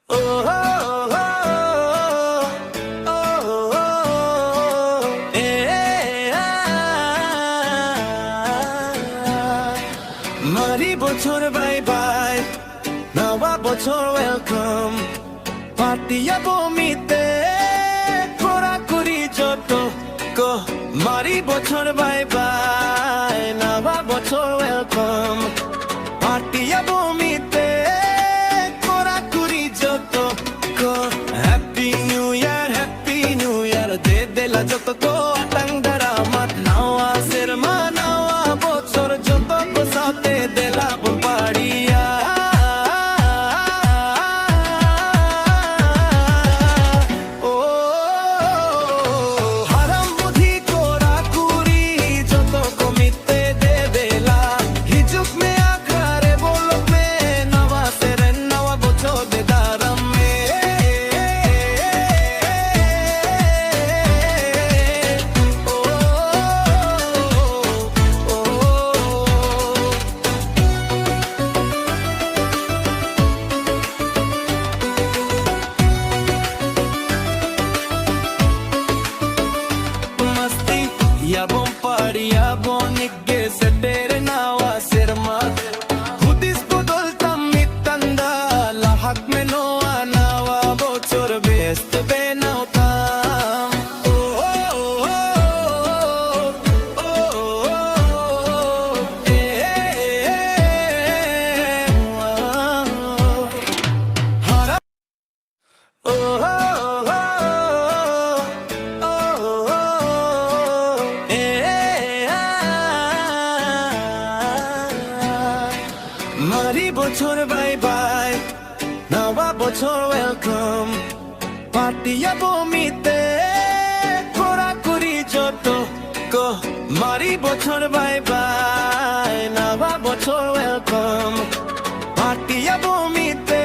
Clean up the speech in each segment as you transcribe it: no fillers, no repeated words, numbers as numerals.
মারি বছর bye bye, নবা বছর ওয়েলকাম, পাতিয়া বমিতে খোরা করি যত কো। মারি বছর বাই বাই, নবা বছর ওয়েলকাম, পাতিয়া বমিতে খোরা করি যত কো। হ্যাপি নিউ ইয়ার দে দেলা যত কো আটাং দারামাত নাওয়া সেরমা নাওয়া বছর যত কো সাথে দেলা পাড়িয়া। ও হারাম বুদ্ধি কোরা কুরি যত কমিতে দে দেলা হিজুক মে আখারে বলক মে নওয়া সেরেন নওয়া বছর দে দারাম মে। Yabon party, yabon nigge se tere nawa sirma. Hudis bodol tamitanda, lahak me noa nawa bochor best be nautam. Oh oh oh oh oh hara oh মারি বছর বাই বাই, নবা বছর ওয়েলকাম, পাতিয়া বমিতে খোরা করি যত কো। মারি বছর বাই বাই, নবা বছর ওয়েলকাম, পাতিয়া বমিতে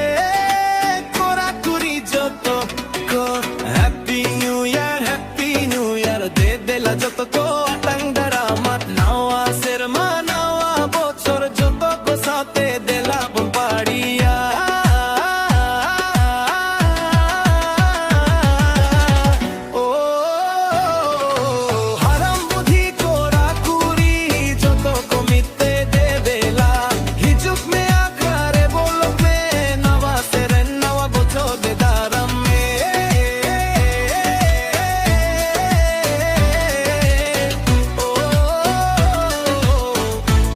খোরা করি যত কো। হ্যাপি নিউ ইয়ার দে দেলা যত কো আটাং দারামাত নাওয়া সেরমা নাওয়া বছর যত কো সাথে দে